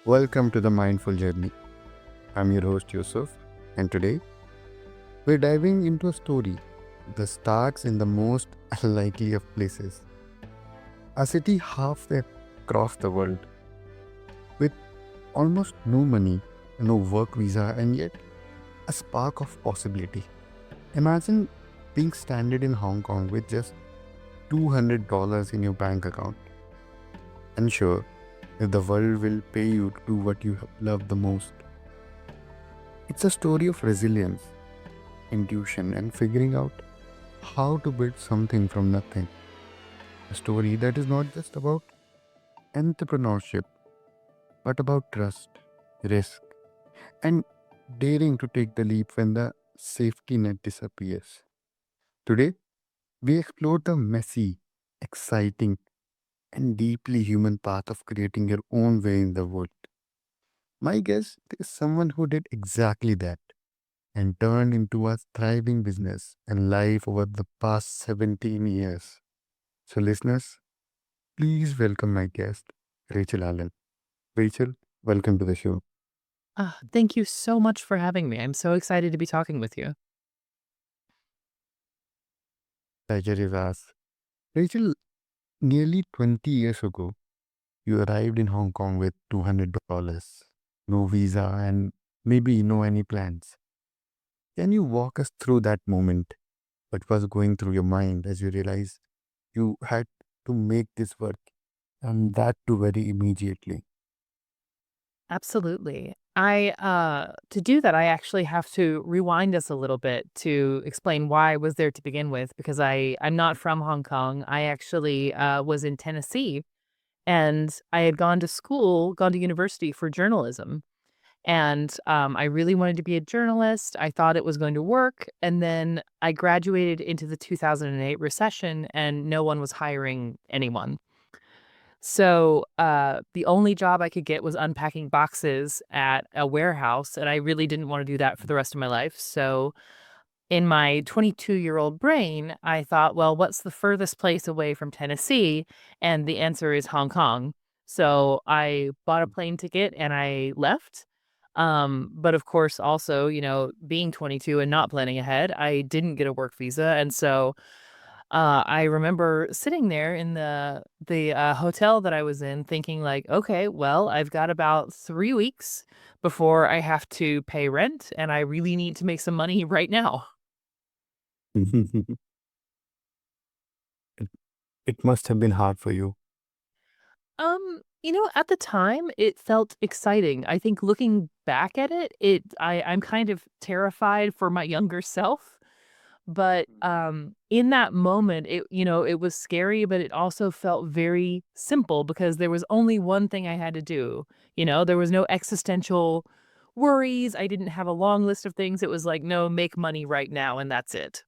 Welcome to the Mindful Journey. I'm your host Yusuf, and today we're diving into a story that starts in the most unlikely of places, a city halfway across the world with almost no money, no work visa, and yet a spark of possibility. Imagine being stranded in Hong Kong with just $200 in your bank account, unsure if the world will pay you to do what you love the most. It's a story of resilience, intuition, and figuring out how to build something from nothing. A story that is not just about entrepreneurship, but about trust, risk, and daring to take the leap when the safety net disappears. Today, we explore the messy, exciting, and deeply human path of creating your own way in the world. My guest is someone who did exactly that and turned into a thriving business and life over the past 17 years. So, listeners, please welcome my guest, Rachel Allen. Rachel, welcome to the show. Thank you so much for having me. I'm so excited to be talking with you. Pleasure is ours. Rachel, nearly 20 years ago, you arrived in Hong Kong with $200, no visa, and maybe no any plans. Can you walk us through that moment? What was going through your mind as you realized you had to make this work and that too very immediately? Absolutely. To do that, I actually have to rewind us a little bit to explain why I was there to begin with, because I'm not from Hong Kong. I actually was in Tennessee, and I had gone to university for journalism. And I really wanted to be a journalist. I thought it was going to work. And then I graduated into the 2008 recession, and no one was hiring anyone. So, the only job I could get was unpacking boxes at a warehouse, and I really didn't wanna do that for the rest of my life. So, in my 22-year-old brain, I thought, "Well, what's the furthest place away from Tennessee?" And the answer is Hong Kong. So, I bought a plane ticket and I left. But of course, also, being 22 and not planning ahead, I didn't get a work visa, and so I remember sitting there in the hotel that I was in thinking like, "Okay, well, I've got about 3 weeks before I have to pay rent, and I really need to make some money right now." it, it must have been hard for you. At the time, it felt exciting. I think looking back at I'm kind of terrified for my younger self. But, in that moment, it was scary, but it also felt very simple because there was only one thing I had to do, There was no existential worries, I didn't have a long list of things, it was like, "No, make money right now, and that's it."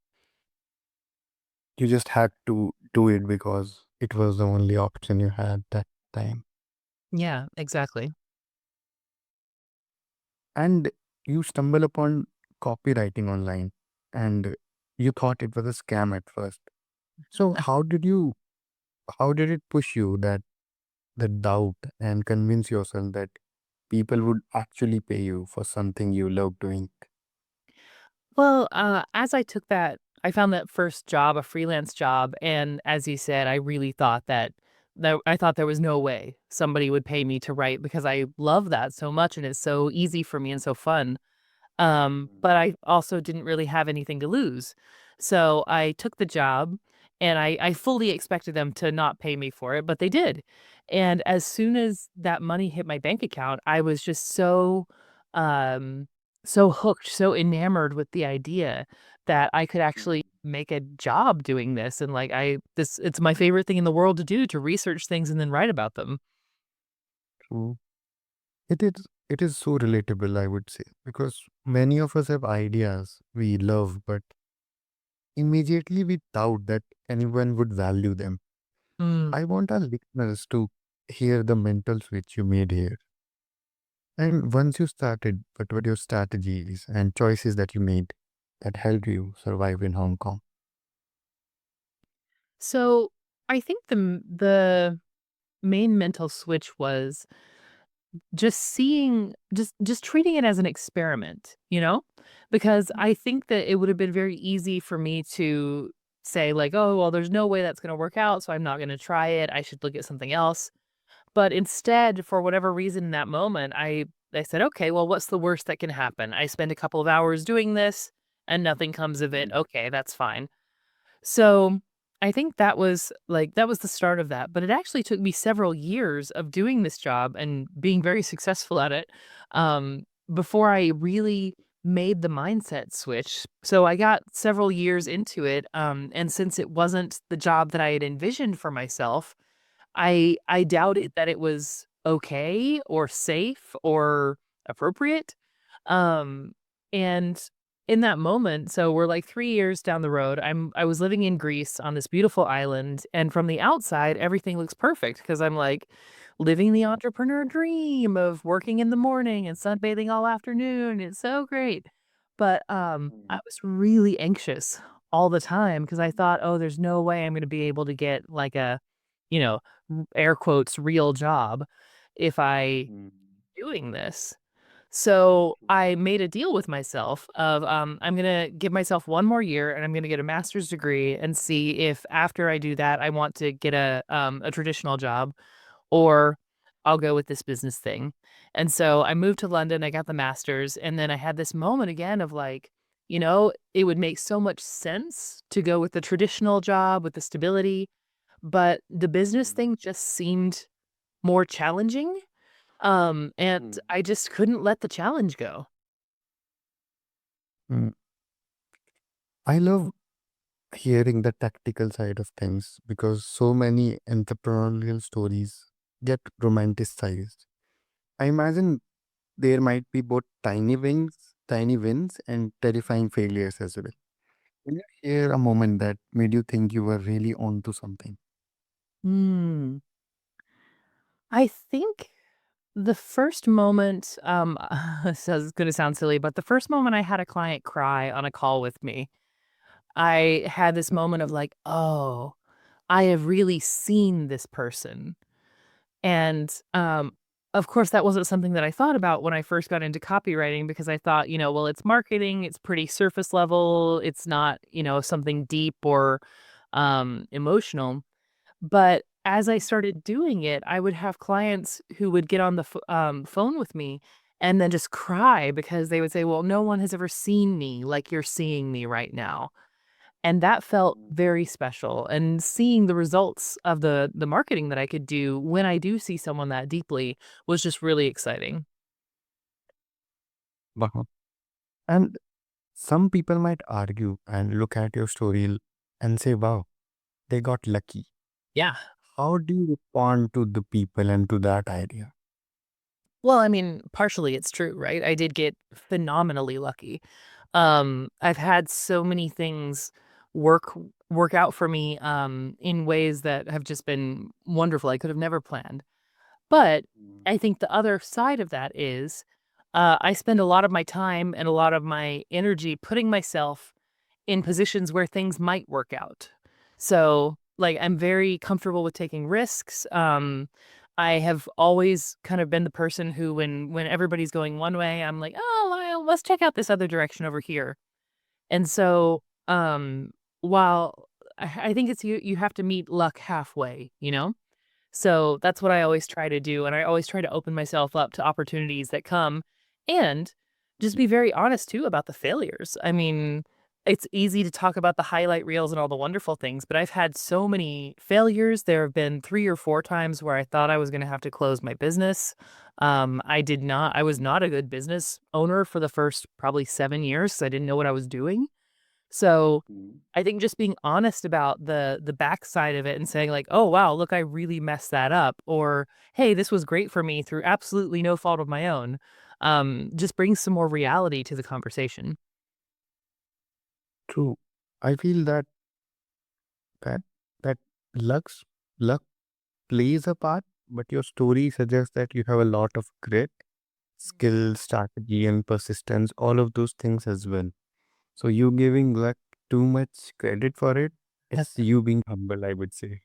You just had to do it because it was the only option you had that time. Yeah, exactly. And you stumble upon copywriting online and you thought it was a scam at first. So how did it push you that the doubt and convince yourself that people would actually pay you for something you love doing? Well, as I found that first job, a freelance job, and as you said, I really thought that I thought there was no way somebody would pay me to write because I love that so much and it's so easy for me and so fun. But I also didn't really have anything to lose. So I took the job and I fully expected them to not pay me for it, but they did. And as soon as that money hit my bank account, I was just um, so hooked, so enamored with the idea that I could actually make a job doing this. And it's my favorite thing in the world to do, to research things and then write about them. True. It is so relatable, I would say, because many of us have ideas we love, but immediately we doubt that anyone would value them. Mm. I want our listeners to hear the mental switch you made here. And once you started, what were your strategies and choices that you made that helped you survive in Hong Kong? So I think the main mental switch was just seeing just treating it as an experiment, you know? Because I think that it would have been very easy for me to say like, "Oh, well, there's no way that's gonna work out, so I'm not gonna try it. I should look at something else." But instead, for whatever reason in that moment, I said, "Okay, well, what's the worst that can happen? I spend a couple of hours doing this and nothing comes of it. Mm, Okay, that's fine." So, I think that was the start of that, but it actually took me several years of doing this job and being very successful at it, before I really made the mindset switch. So I got several years into it, and since it wasn't the job that I had envisioned for myself, I doubted that it was okay or safe or appropriate. Um, and in that moment, so we're like 3 years down the road. I was living in Greece on this beautiful island, and from the outside, everything looks perfect because 'cause I'm, like, living the entrepreneur dream of working in the morning and sunbathing all afternoon. It's so great. But, I mm, was really anxious all the time because I thought, "Oh, there's no way I'm gonna be able to get, like, a, you know, air quotes, "real job" if I mm, doing this." So, I made a deal with myself of, I'm gonna give myself 1 more year, and I'm gonna get a master's degree and see if after I do that, I want to get a traditional job, or I'll go with this business thing. And so, I moved to London, I got the master's, and then I had this moment again of, like, it would make so much sense to go with the traditional job with the stability, but the business mm, thing just seemed more challenging, and mm, I just couldn't let the challenge go. mm. I love hearing the tactical side of things because so many entrepreneurial stories get romanticized. I imagine there might be both tiny wins, and terrifying failures as well. Can you share a moment that made you think you were really onto something? Hmm. I think the first moment, this is gonna sound silly, but the first moment I had a client cry on a call with me, I had this moment of like, "Oh, I have really seen this person." And, of course, that wasn't something that I thought about when I first got into copywriting because I thought, well, it's marketing, it's pretty surface level, it's not, something deep or, emotional. But as I started doing it, I would have clients who would get on the phone with me and then just cry because they would say, "Well, no one has ever seen me like you're seeing me right now." And that felt very special, and seeing the results of the marketing that I could do when I do see someone that deeply was just really exciting. Wow. And some people might argue and look at your story and say, wow, they got lucky. Yeah. How do you respond to the people and to that idea? Well, I mean, partially it's true, right? I did get phenomenally lucky. I've had so many things work work out for me, in ways that have just been wonderful. I could have never planned. But Mm, I think the other side of that is, I spend a lot of my time and a lot of my energy putting myself in positions where things might work out. So, like, I'm very comfortable with taking risks. I have always kind of been the person who, when everybody's going one way, I'm like, oh, well, let's check out this other direction over here. And so, while I think it's you have to meet luck halfway, you know? So that's what I always try to do, and I always try to open myself up to opportunities that come, and just be very honest too about the failures. I mean, it's easy to talk about the highlight reels and all the wonderful things, but I've had so many failures. There have been 3 or 4 times where I thought I was gonna have to close my business. I was not a good business owner for the first probably 7 years 'cause I didn't know what I was doing. So, mm. I think just being honest about the backside of it and saying like, "Oh, wow, look, I really messed that up," or, "Hey, this was great for me through absolutely no fault of my own," just brings some more reality to the conversation. True. I feel that that luck's luck plays a part, but your story suggests that you have a lot of grit, skill, strategy, and persistence, all of those things as well. So you giving luck too much credit for it, it's you being humble, I would say.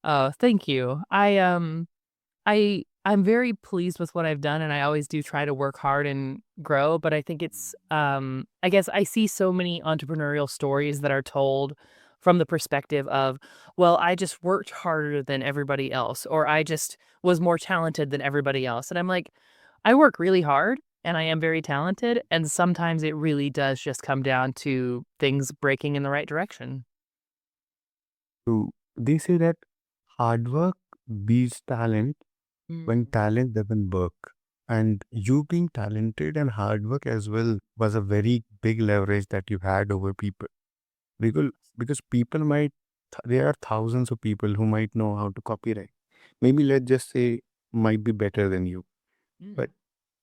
Oh, thank you. I I'm very pleased with what I've done, and I always do try to work hard and grow, but I think it's, I guess I see so many entrepreneurial stories that are told from the perspective of, "Well, I just worked harder than everybody else," or "I just was more talented than everybody else," and I'm like, I work really hard, and I am very talented, and sometimes it really does just come down to things breaking in the right direction. So they say that hard work beats talent when Mm. talent doesn't work. And you being talented and hard work as well was a very big leverage that you had over people. Because because people might there are thousands of people who might know how to copyright. Maybe let's just say might be better than you. But Mm.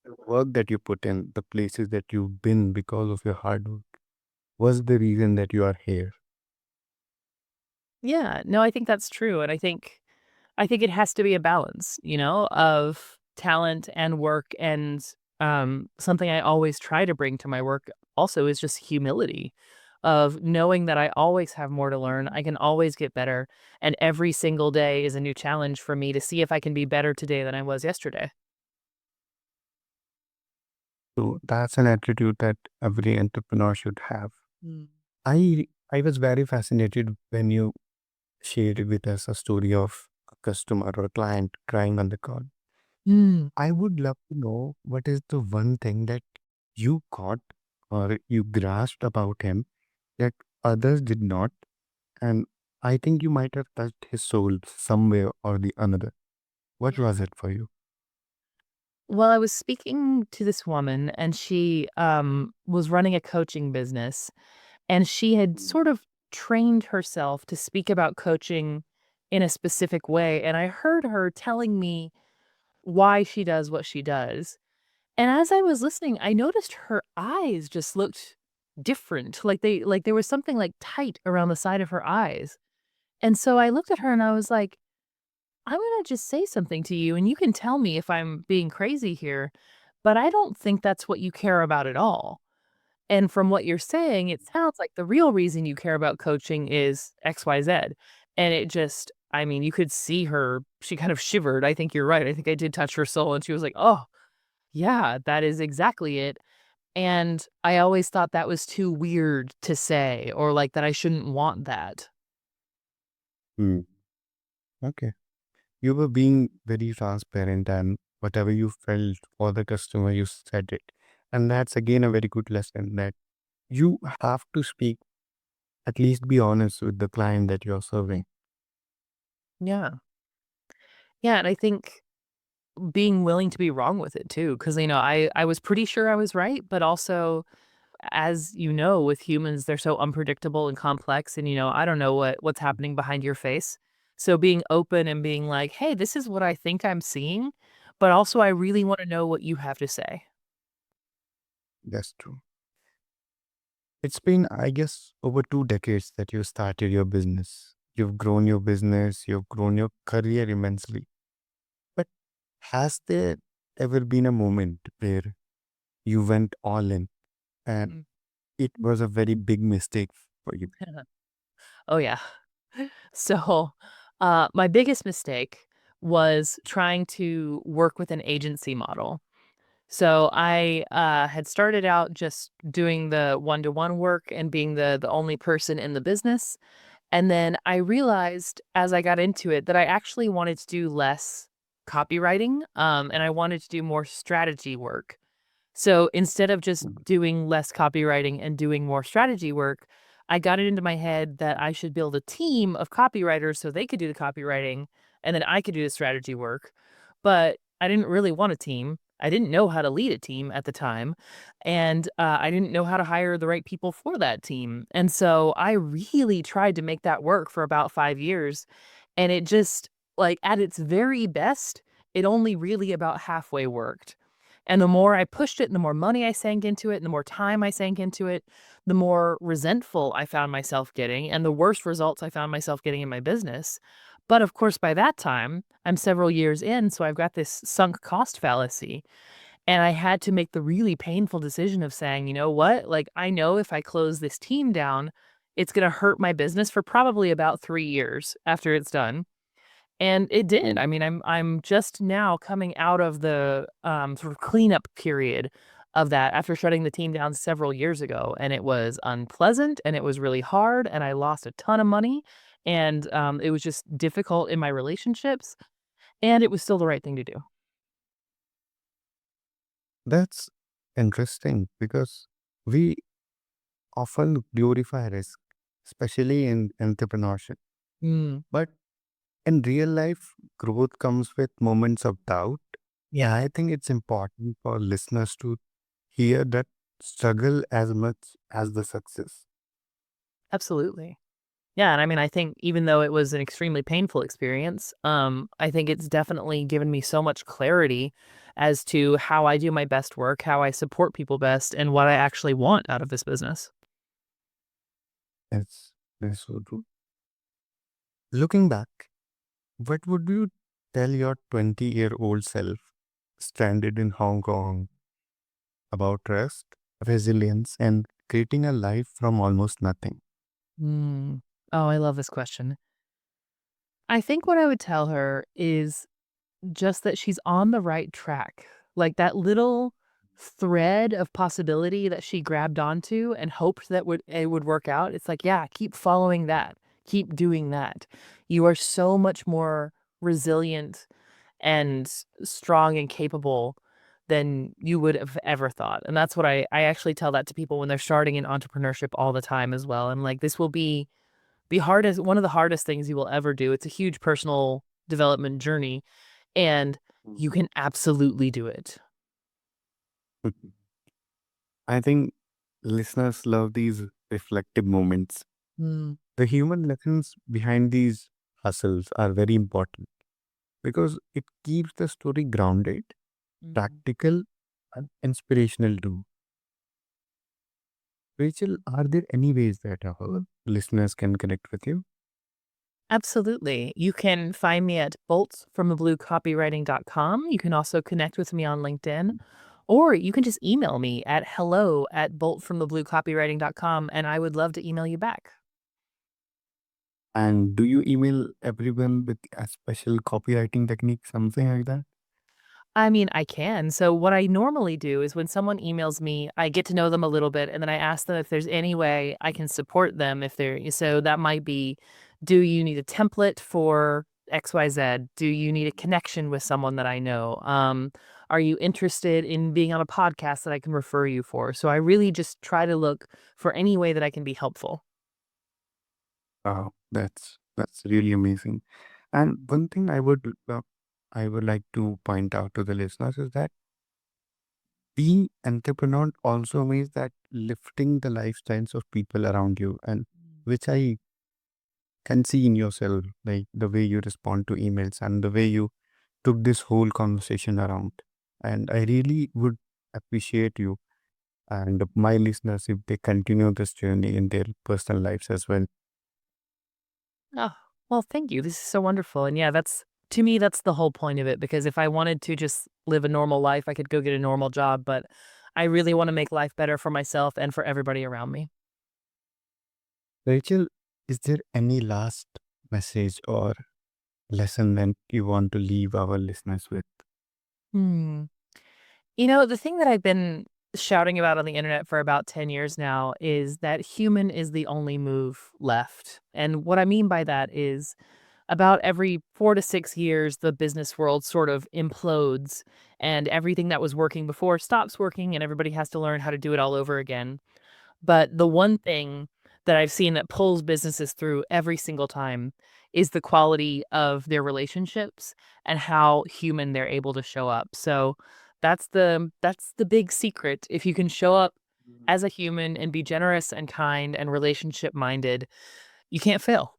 the work that you put in, the places that you've been because of your hard work was the reason that you are here. Yeah, no, I think that's true, and I think it has to be a balance, of talent and work, and, something I always try to bring to my work also is just humility of knowing that I always have more to learn, I can always get better, and every single day is a new challenge for me to see if I can be better today than I was yesterday. So that's an attitude that every entrepreneur should have. Mm. I was very fascinated when you shared with us a story of a customer or a client crying on the call. Mm. I would love to know what is the one thing that you caught or you grasped about him that others did not. And I think you might have touched his soul some way or the another. What Yeah. was it for you? Well, I was speaking to this woman, and she, was running a coaching business, and she had sort of trained herself to speak about coaching in a specific way, and I heard her telling me why she does what she does. And as I was listening, I noticed her eyes just looked different. Like there was something like tight around the side of her eyes. And so I looked at her and I was like, I'm gonna just say something to you and you can tell me if I'm being crazy here, but I don't think that's what you care about at all. And from what you're saying, it sounds like the real reason you care about coaching is XYZ. And it just, I mean, you could see her, she kind of shivered. I think you're right. I think I did touch her soul. And she was like, oh, yeah, that is exactly it. And I always thought that was too weird to say, or like that I shouldn't want that. Hmm. Okay. You were being very transparent and whatever you felt for the customer, you said it. And that's again a very good lesson that you have to speak, at least be honest with the client that you're serving. Yeah. Yeah. And I think being willing to be wrong with it too, because I was pretty sure I was right, but also, as you know, with humans, they're so unpredictable and complex, and I don't know what's happening behind your face. So being open and being like, "Hey, this is what I think I'm seeing, but also I really want to know what you have to say." That's true. It's been, I guess, over 2 decades that you started your business. You've grown your business, you've grown your career immensely. But has there ever been a moment where you went all in and Mm. it was a very big mistake for you? Oh yeah. So, my biggest mistake was trying to work with an agency model. So I had started out just doing the one-to-one work and being the only person in the business. And then I realized as I got into it that I actually wanted to do less copywriting, and I wanted to do more strategy work. So instead of just doing less copywriting and doing more strategy work, I got it into my head that I should build a team of copywriters so they could do the copywriting and then I could do the strategy work. But I didn't really want a team. I didn't know how to lead a team at the time. And I didn't know how to hire the right people for that team. And so I really tried to make that work for about 5 years. And it just, like, at its very best, it only really about halfway worked. And the more I pushed it, and the more money I sank into it, and the more time I sank into it, the more resentful I found myself getting, and the worse results I found myself getting in my business. But of course, by that time, I'm several years in, so I've got this sunk cost fallacy. And I had to make the really painful decision of saying, you know what? Like, I know if I close this team down, it's going to hurt my business for probably about 3 years after it's done. And it did. I mean, I'm just now coming out of the, sort of cleanup period of that after shutting the team down several years ago, and it was unpleasant, and it was really hard, and I lost a ton of money, and, it was just difficult in my relationships, and it was still the right thing to do. That's interesting because we often glorify risk, especially in entrepreneurship. Mm, But in real life, growth comes with moments of doubt. Yeah, I think it's important for listeners to hear that struggle as much as the success. absolutely. Yeah, and I mean, I think even though it was an extremely painful experience, I think it's definitely given me so much clarity as to how I do my best work, how I support people best, and what I actually want out of this business. That's so true. Looking back, what would you tell your 20-year-old self stranded in Hong Kong about trust, resilience, and creating a life from almost nothing? Mm. Oh, I love this question. I think what I would tell her is just that she's on the right track. Like that little thread of possibility that she grabbed onto and hoped that it would work out. It's like, yeah, keep following that. Keep doing that. You are so much more resilient and strong and capable than you would have ever thought. And that's what I actually tell that to people when they're starting in entrepreneurship all the time as well. I'm like, this will be the hardest one of the hardest things you will ever do. It's a huge personal development journey, and you can absolutely do it. I think listeners love these reflective moments. Mm, The human lessons behind these hustles are very important because it keeps the story grounded, mhm. practical, and inspirational too. Rachel, are there any ways that our listeners can connect with you? Absolutely. You can find me at boltsfromthebluecopywriting.com. You can also connect with me on LinkedIn, or you can just email me at hello@boltfromthebluecopywriting.com, and I would love to email you back. And do you email everyone with a special copywriting technique, something like that? I mean, I can. So what I normally do is when someone emails me, I get to know them a little bit and then I ask them if there's any way I can support them if they're so that might be, do you need a template for XYZ? Do you need a connection with someone that I know? Are you interested in being on a podcast that I can refer you for? So I really just try to look for any way that I can be helpful. Oh, that's really amazing. And one thing I would like to point out to the listeners is that being entrepreneur also means that lifting the lifestyles of people around you, and which I can see in yourself, like the way you respond to emails and the way you took this whole conversation around. And I really would appreciate you and my listeners if they continue this journey in their personal lives as well. Oh, well, thank you. This is so wonderful. And yeah, that's to me, that's the whole point of it. Because if I wanted to just live a normal life, I could go get a normal job. But I really want to make life better for myself and for everybody around me. Rachel, is there any last message or lesson that you want to leave our listeners with? Hmm. You know, the thing that I've been shouting about on the internet for about 10 years now is that human is the only move left. And what I mean by that is about every 4 to 6 years, the business world sort of implodes and everything that was working before stops working and everybody has to learn how to do it all over again. But the one thing that I've seen that pulls businesses through every single time is the quality of their relationships and how human they're able to show up. So that's the big secret. If you can show up as a human and be generous and kind and relationship minded, you can't fail.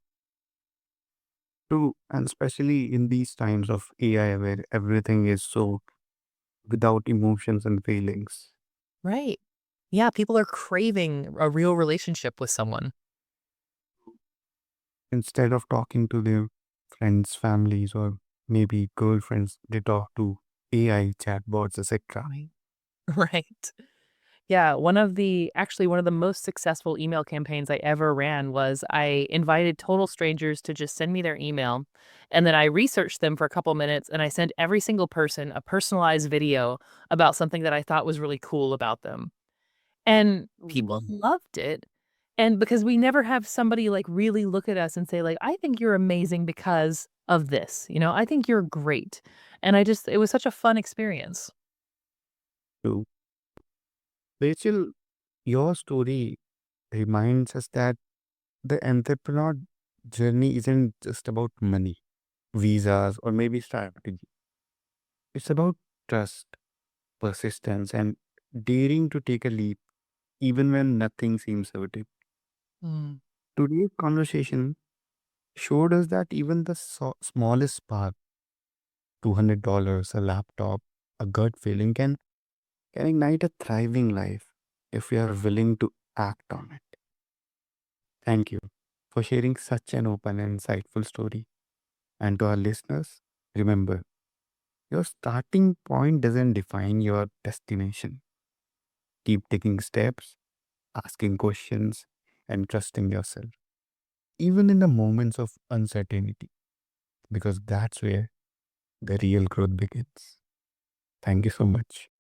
True, and especially in these times of AI where everything is so without emotions and feelings. Right. Yeah, people are craving a real relationship with someone. Instead of talking to their friends, families, or maybe girlfriends, they talk to AI chatbots, etc. Right. Right. Yeah, one of the most successful email campaigns I ever ran was I invited total strangers to just send me their email, and then I researched them for a couple minutes, and I sent every single person a personalized video about something that I thought was really cool about them. And people loved it. And because we never have somebody like really look at us and say like, "I think you're amazing because of this." "I think you're great." And it was such a fun experience. To Rachel, your story reminds us that the entrepreneur journey isn't just about money, visas, or maybe strategy. It's about trust, persistence, and daring to take a leap even when nothing seems certain. Mm. Today's conversation showed us that even the smallest spark, $200, a laptop, a gut feeling, can ignite a thriving life if we are willing to act on it. Thank you for sharing such an open and insightful story. And to our listeners, remember, your starting point doesn't define your destination. Keep taking steps, asking questions, and trusting yourself, even in the moments of uncertainty, because that's where the real growth begins. Thank you so much.